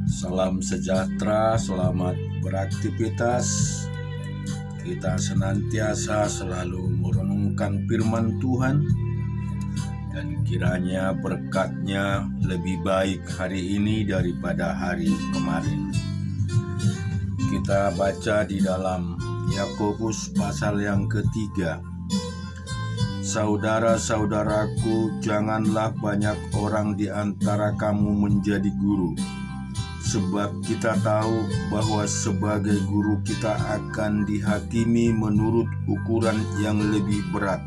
Salam sejahtera, selamat beraktivitas. Kita senantiasa selalu merenungkan firman Tuhan, dan kiranya berkat-Nya lebih baik hari ini daripada hari kemarin. Kita baca di dalam Yakobus pasal yang ketiga. Saudara-saudaraku, janganlah banyak orang di antara kamu menjadi guru, sebab kita tahu bahwa sebagai guru kita akan dihakimi menurut ukuran yang lebih berat.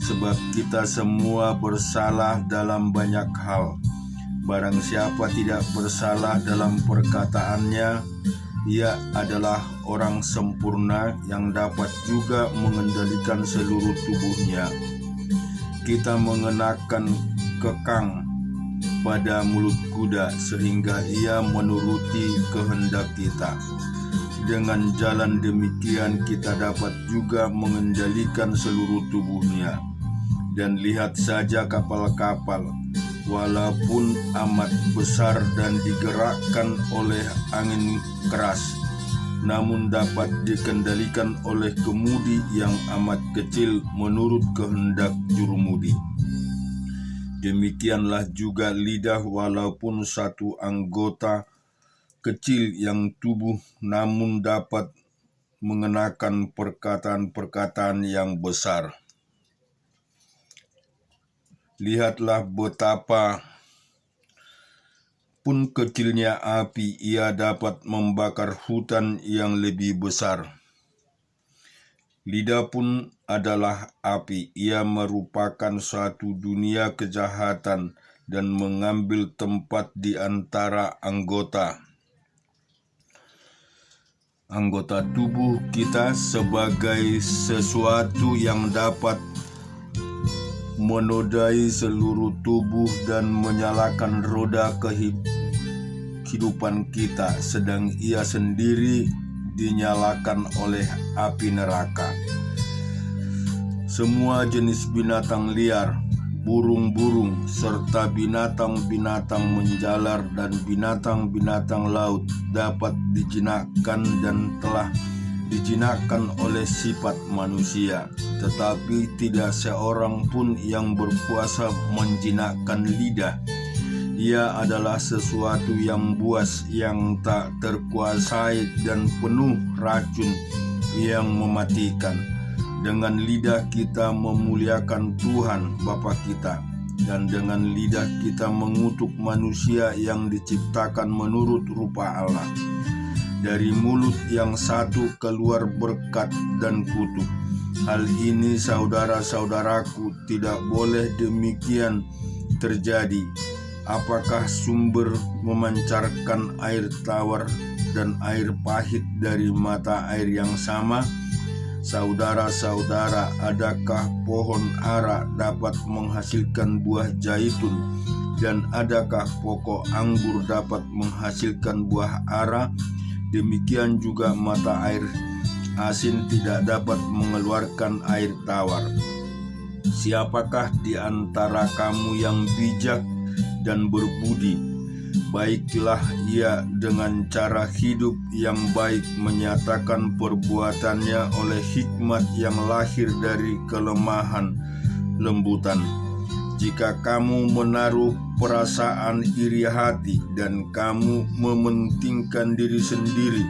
Sebab kita semua bersalah dalam banyak hal. Barang siapa tidak bersalah dalam perkataannya, ia adalah orang sempurna yang dapat juga mengendalikan seluruh tubuhnya. Kita mengenakan kekang pada mulut kuda sehingga ia menuruti kehendak kita. Dengan jalan demikian kita dapat juga mengendalikan seluruh tubuhnya. Dan lihat saja kapal-kapal, walaupun amat besar dan digerakkan oleh angin keras, namun dapat dikendalikan oleh kemudi yang amat kecil menurut kehendak jurumudi. Demikianlah juga lidah, walaupun satu anggota kecil yang tubuh, namun dapat mengenakan perkataan-perkataan yang besar. Lihatlah betapa pun kecilnya api, ia dapat membakar hutan yang lebih besar. Lidah pun adalah api, ia merupakan suatu dunia kejahatan dan mengambil tempat di antara anggota tubuh kita sebagai sesuatu yang dapat menodai seluruh tubuh dan menyalakan roda kehidupan kita, sedang ia sendiri dinyalakan oleh api neraka. Semua jenis binatang liar, burung-burung, serta binatang-binatang menjalar dan binatang-binatang laut dapat dijinakkan dan telah dijinakkan oleh sifat manusia, tetapi tidak seorang pun yang berkuasa menjinakkan lidah. Ia adalah sesuatu yang buas, yang tak terkuasai dan penuh racun yang mematikan. Dengan lidah kita memuliakan Tuhan Bapa kita, dan dengan lidah kita mengutuk manusia yang diciptakan menurut rupa Allah. Dari mulut yang satu keluar berkat dan kutuk. Hal ini, saudara-saudaraku, tidak boleh demikian terjadi. Apakah sumber memancarkan air tawar dan air pahit dari mata air yang sama? Saudara-saudara, adakah pohon ara dapat menghasilkan buah zaitun, dan adakah pokok anggur dapat menghasilkan buah ara? Demikian juga mata air asin tidak dapat mengeluarkan air tawar. Siapakah di antara kamu yang bijak dan berbudi? Baiklah ia dengan cara hidup yang baik menyatakan perbuatannya oleh hikmat yang lahir dari kelemahan lembutan. Jika kamu menaruh perasaan iri hati dan kamu mementingkan diri sendiri,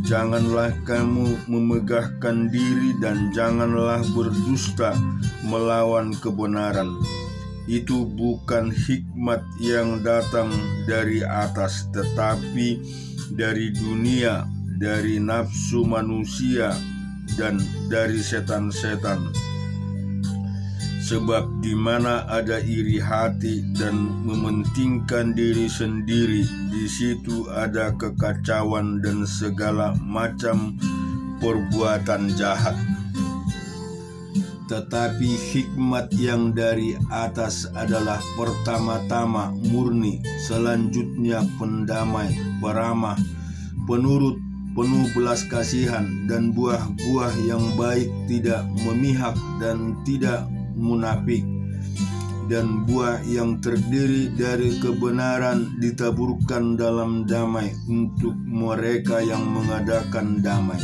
janganlah kamu memegahkan diri dan janganlah berdusta melawan kebenaran. Itu bukan hikmat yang datang dari atas, tetapi dari dunia, dari nafsu manusia, dan dari setan-setan. Sebab di mana ada iri hati dan mementingkan diri sendiri, di situ ada kekacauan dan segala macam perbuatan jahat. Tetapi hikmat yang dari atas adalah pertama-tama murni, selanjutnya pendamai, peramah, penurut, penuh belas kasihan, dan buah-buah yang baik, tidak memihak dan tidak munafik. dan buah yang terdiri dari kebenaran ditaburkan dalam damai untuk mereka yang mengadakan damai.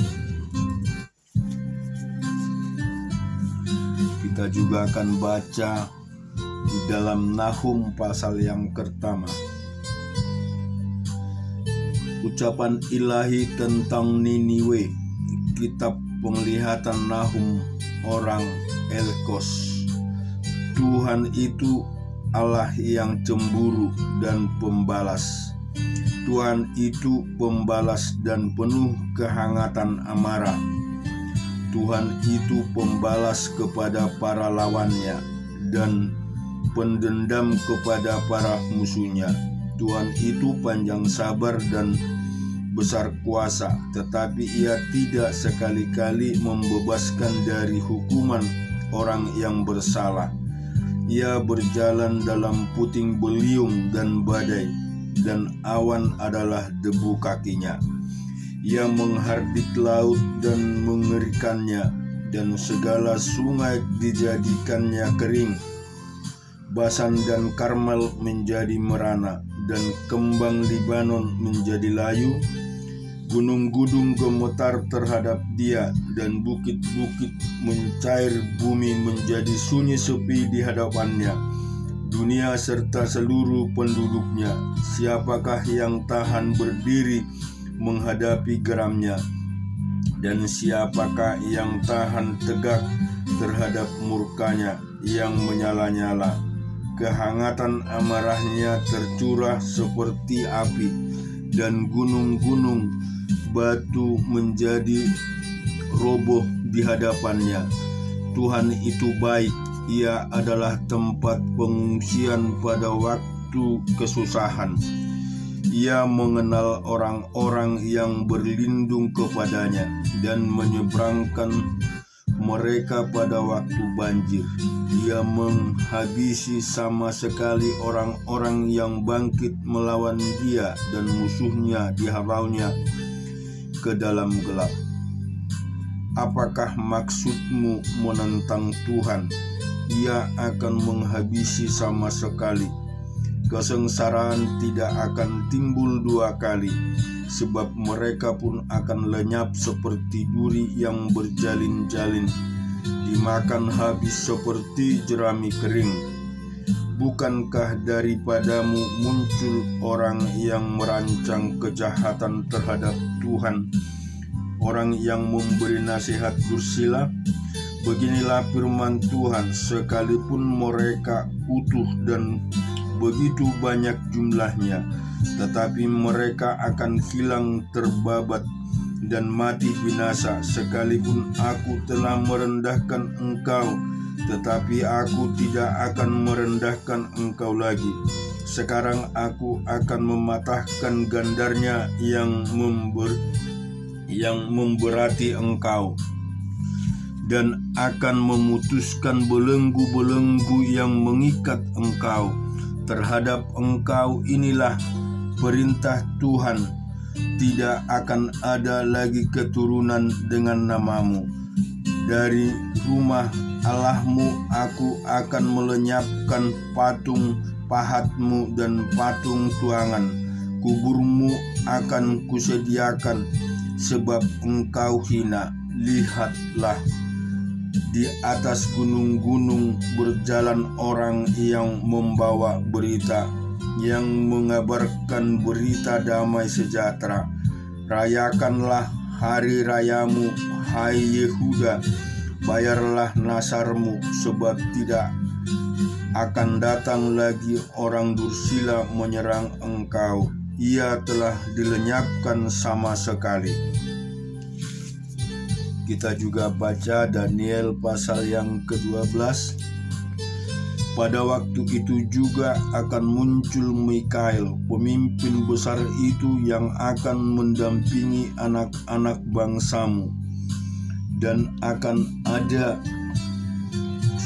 Kita juga akan baca di dalam Nahum pasal yang pertama. Ucapan ilahi tentang Niniwe, kitab penglihatan Nahum orang Elkos. Tuhan itu Allah yang cemburu dan pembalas. Tuhan itu pembalas dan penuh kehangatan amarah. Tuhan itu pembalas kepada para lawannya dan pendendam kepada para musuhnya. Tuhan itu panjang sabar dan besar kuasa, tetapi Ia tidak sekali-kali membebaskan dari hukuman orang yang bersalah. Ia berjalan dalam puting beliung dan badai, dan awan adalah debu kakinya. Ia menghardik laut dan mengerikannya, dan segala sungai dijadikannya kering. Basan dan Karmel menjadi merana, dan kembang Libanon menjadi layu. Gunung-gunung gemetar terhadap Dia, dan bukit-bukit mencair, bumi menjadi sunyi sepi di hadapannya. Dunia serta seluruh penduduknya, siapakah yang tahan berdiri menghadapi geramnya? Dan siapakah yang tahan tegak terhadap murkanya yang menyala-nyala? Kehangatan amarahnya tercurah seperti api, dan gunung-gunung batu menjadi roboh di hadapannya. Tuhan itu baik, Ia adalah tempat pengungsian pada waktu kesusahan. Ia mengenal orang-orang yang berlindung kepadanya dan menyeberangkan mereka pada waktu banjir. Dia menghabisi sama sekali orang-orang yang bangkit melawan Dia, dan musuhnya diharaunya ke dalam gelap. Apakah maksudmu menentang Tuhan? Ia akan menghabisi sama sekali. Kesengsaraan tidak akan timbul dua kali, sebab mereka pun akan lenyap seperti duri yang berjalin-jalin, dimakan habis seperti jerami kering. Bukankah daripadamu muncul orang yang merancang kejahatan terhadap Tuhan, orang yang memberi nasihat dursila? Beginilah firman Tuhan, sekalipun mereka utuh dan begitu banyak jumlahnya, tetapi mereka akan hilang terbabat dan mati binasa. Sekalipun aku telah merendahkan engkau, tetapi aku tidak akan merendahkan engkau lagi. Sekarang aku akan mematahkan gandarnya yang memberati engkau, dan akan memutuskan belenggu-belenggu yang mengikat engkau. Terhadap engkau inilah perintah Tuhan, tidak akan ada lagi keturunan dengan namamu. Dari rumah Allahmu aku akan melenyapkan patung pahatmu dan patung tuangan. Kuburmu akan kusediakan, sebab engkau hina. Lihatlah, di atas gunung-gunung berjalan orang yang membawa berita, yang mengabarkan berita damai sejahtera. Rayakanlah hari rayamu, hai Yehuda, bayarlah nasarmu, sebab tidak akan datang lagi orang dursila menyerang engkau. Ia telah dilenyapkan sama sekali. Kita juga baca Daniel pasal yang ke-12. Pada waktu itu juga akan muncul Mikael, pemimpin besar itu, yang akan mendampingi anak-anak bangsamu. Dan akan ada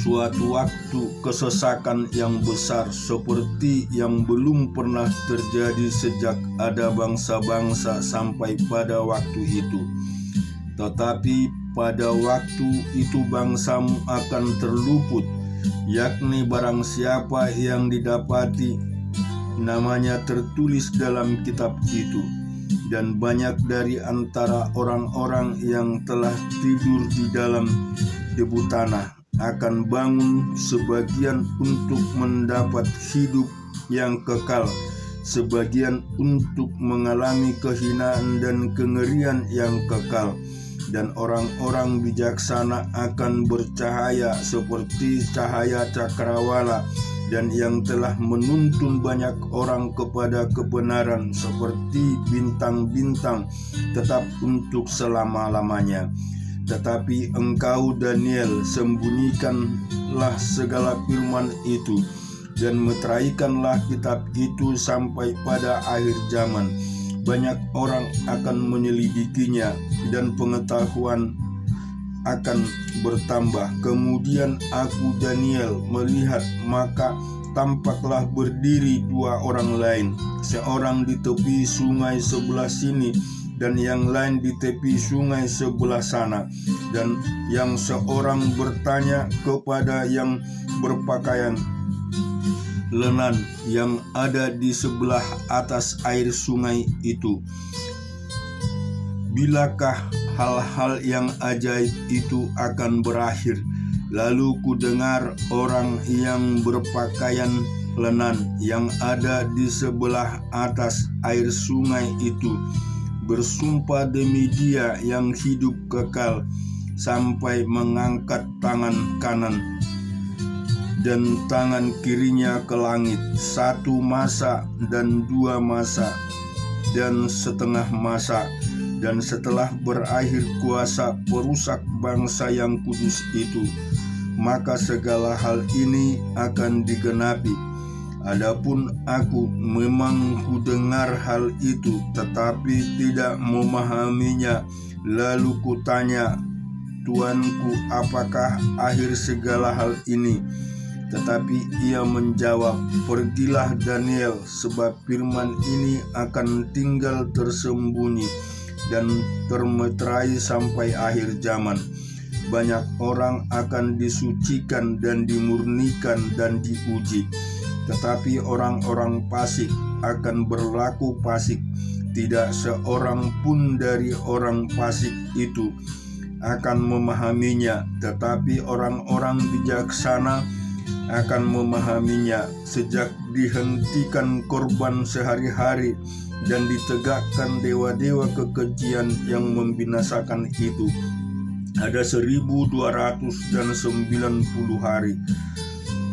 suatu waktu kesesakan yang besar seperti yang belum pernah terjadi sejak ada bangsa-bangsa sampai pada waktu itu. Tetapi pada waktu itu bangsamu akan terluput, yakni barang siapa yang didapati namanya tertulis dalam kitab itu. Dan banyak dari antara orang-orang yang telah tidur di dalam debu tanah akan bangun, sebagian untuk mendapat hidup yang kekal, sebagian untuk mengalami kehinaan dan kengerian yang kekal. Dan orang-orang bijaksana akan bercahaya seperti cahaya cakrawala, dan yang telah menuntun banyak orang kepada kebenaran seperti bintang-bintang tetap untuk selama-lamanya. Tetapi engkau, Daniel, sembunyikanlah segala firman itu dan meteraikanlah kitab itu sampai pada akhir zaman. Banyak orang akan menyelidikinya dan pengetahuan akan bertambah. Kemudian aku, Daniel, melihat, maka tampaklah berdiri dua orang lain, seorang di tepi sungai sebelah sini dan yang lain di tepi sungai sebelah sana. Dan yang seorang bertanya kepada yang berpakaian lenan yang ada di sebelah atas air sungai itu, bilakah hal-hal yang ajaib itu akan berakhir? Lalu ku dengar orang yang berpakaian lenan yang ada di sebelah atas air sungai itu bersumpah demi Dia yang hidup kekal, sampai mengangkat tangan kanan dan tangan kirinya ke langit, 1 masa dan 2 masa dan setengah masa. Dan setelah berakhir kuasa perusak bangsa yang kudus itu, maka segala hal ini akan digenapi. Adapun aku memang kudengar hal itu, tetapi tidak memahaminya. Lalu kutanya, Tuanku, apakah akhir segala hal ini? Tetapi ia menjawab, pergilah Daniel, sebab firman ini akan tinggal tersembunyi dan termeterai sampai akhir zaman. Banyak orang akan disucikan dan dimurnikan dan diuji, tetapi orang-orang fasik akan berlaku fasik. Tidak seorang pun dari orang fasik itu akan memahaminya, tetapi orang-orang bijaksana akan memahaminya. Sejak dihentikan korban sehari-hari dan ditegakkan dewa-dewa kekejian yang membinasakan itu, ada 1290 hari.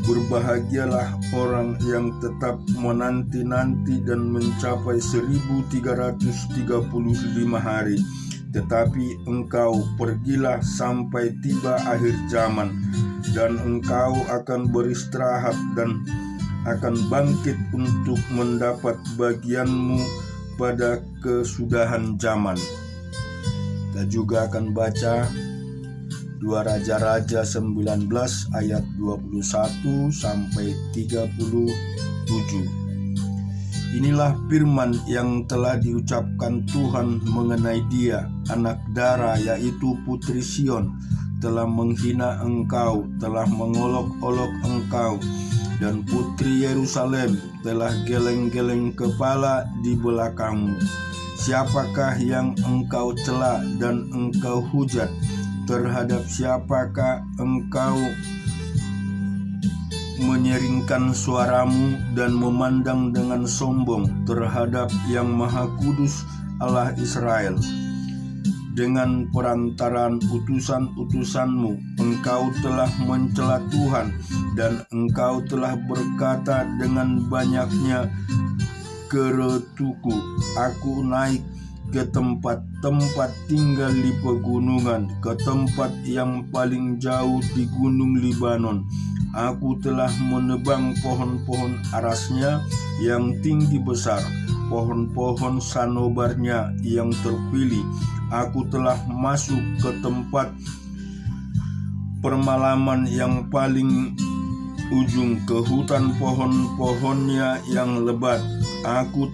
Berbahagialah orang yang tetap menanti-nanti dan mencapai 1335 hari. Tetapi engkau pergilah sampai tiba akhir zaman, dan engkau akan beristirahat dan akan bangkit untuk mendapat bagianmu pada kesudahan zaman. Kita juga akan baca 2 Raja-Raja 19 ayat 21 sampai 37. Inilah firman yang telah diucapkan Tuhan mengenai Dia, anak Dara, yaitu Putri Sion, telah menghina engkau, telah mengolok-olok engkau, dan Putri Yerusalem telah geleng-geleng kepala di belakangmu. Siapakah yang engkau cela dan engkau hujat? Terhadap siapakah engkau menyeringkan suaramu dan memandang dengan sombong? Terhadap Yang Maha Kudus Allah Israel. Dengan perantaraan utusan-utusanmu engkau telah mencela Tuhan, dan engkau telah berkata dengan banyaknya keretuku, aku naik ke tempat-tempat tinggal di pegunungan, ke tempat yang paling jauh di gunung Libanon. Aku telah menebang pohon-pohon arasnya yang tinggi besar, pohon-pohon sanobarnya yang terpilih. Aku telah masuk ke tempat permalaman yang paling ujung, ke hutan pohon-pohonnya yang lebat. Aku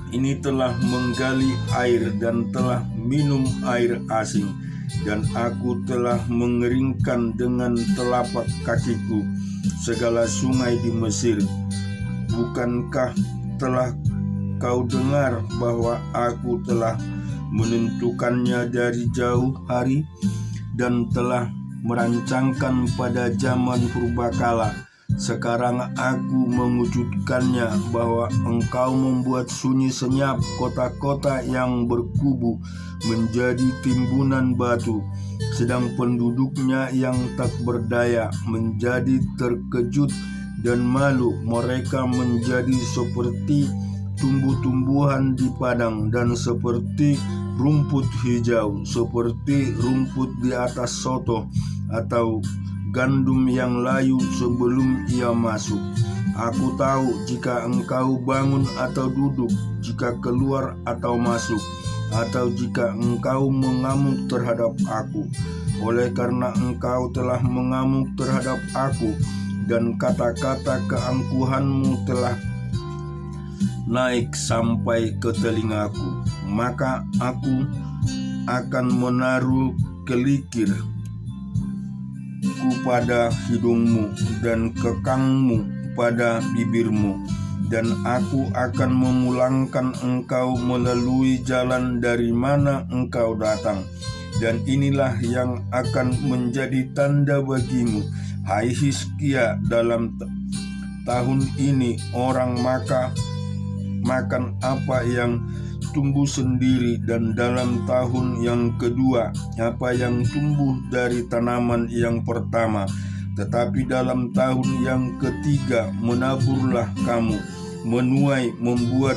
ini telah menggali air dan telah minum air asing. dan aku telah mengeringkan dengan telapak kakiku segala sungai di Mesir. Bukankah telah kau dengar bahwa aku telah menentukannya dari jauh hari dan telah merancangkan pada zaman purbakala? Sekarang aku mewujudkannya, bahwa engkau membuat sunyi senyap kota-kota yang berkubu menjadi timbunan batu, sedang penduduknya yang tak berdaya menjadi terkejut dan malu. Mereka menjadi seperti tumbuh-tumbuhan di padang dan seperti rumput hijau, seperti rumput di atas soto atau gandum yang layu sebelum ia masuk. Aku tahu jika engkau bangun atau duduk, jika keluar atau masuk, atau jika engkau mengamuk terhadap aku. Oleh karena engkau telah mengamuk terhadap aku, dan kata-kata keangkuhanmu telah naik sampai ke telingaku, maka aku akan menaruh kelikir pada hidungmu dan kekangmu pada bibirmu, dan aku akan memulangkan engkau melalui jalan dari mana engkau datang. Dan inilah yang akan menjadi tanda bagimu, hai Hizkia, dalam tahun ini orang makan apa yang tumbuh sendiri, dan dalam tahun yang kedua apa yang tumbuh dari tanaman yang pertama. Tetapi dalam tahun yang ketiga menaburlah kamu, menuai, membuat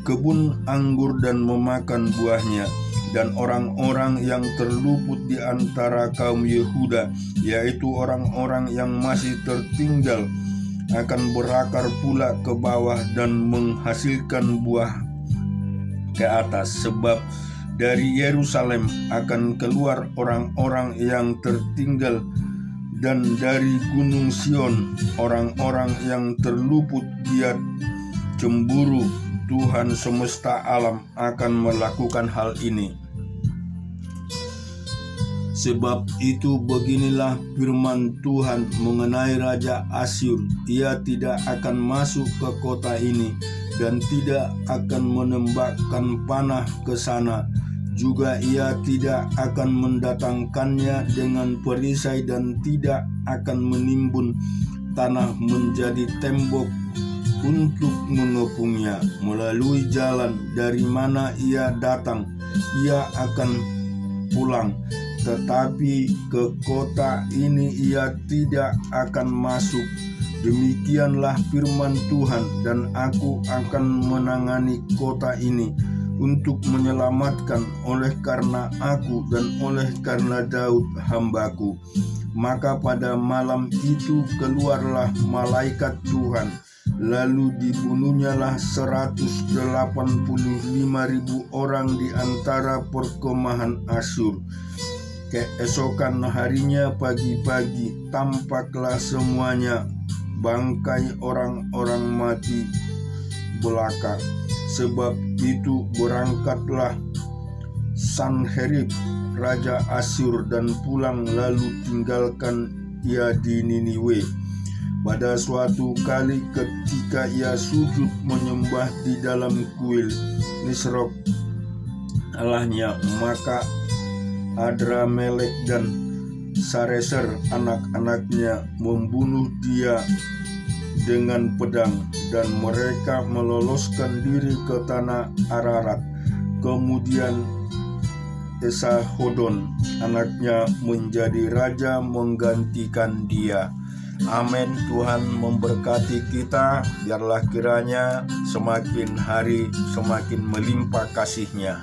kebun anggur dan memakan buahnya. Dan orang-orang yang terluput di antara kaum Yehuda, yaitu orang-orang yang masih tertinggal, akan berakar pula ke bawah dan menghasilkan buah ke atas, sebab dari Yerusalem akan keluar orang-orang yang tertinggal, dan dari Gunung Sion orang-orang yang terluput giat cemburu. Tuhan semesta alam akan melakukan hal ini. Sebab itu beginilah firman Tuhan mengenai Raja Asyur, ia tidak akan masuk ke kota ini dan tidak akan menembakkan panah ke sana. Juga ia tidak akan mendatangkannya dengan perisai dan tidak akan menimbun tanah menjadi tembok untuk mengepungnya. Melalui jalan dari mana ia datang, ia akan pulang, tetapi ke kota ini ia tidak akan masuk. Demikianlah firman Tuhan, dan aku akan menangani kota ini untuk menyelamatkan oleh karena aku dan oleh karena Daud hambaku. Maka pada malam itu keluarlah malaikat Tuhan, lalu dibunuhnyalah 185.000 orang di antara perkemahan Asyur. Keesokan harinya pagi-pagi tampaklah semuanya bangkai orang-orang mati belaka. Sebab itu berangkatlah Sanherib Raja Asyur dan pulang, lalu tinggalkan ia di Niniwe. Pada suatu kali ketika ia sujud menyembah di dalam kuil Nisrok Allahnya, maka Adramelek dan Sareser anak-anaknya membunuh dia dengan pedang, dan mereka meloloskan diri ke tanah Ararat. Kemudian Esarhadon anaknya menjadi raja menggantikan dia. Amin. Tuhan memberkati kita, biarlah kiranya semakin hari semakin melimpah kasih-Nya.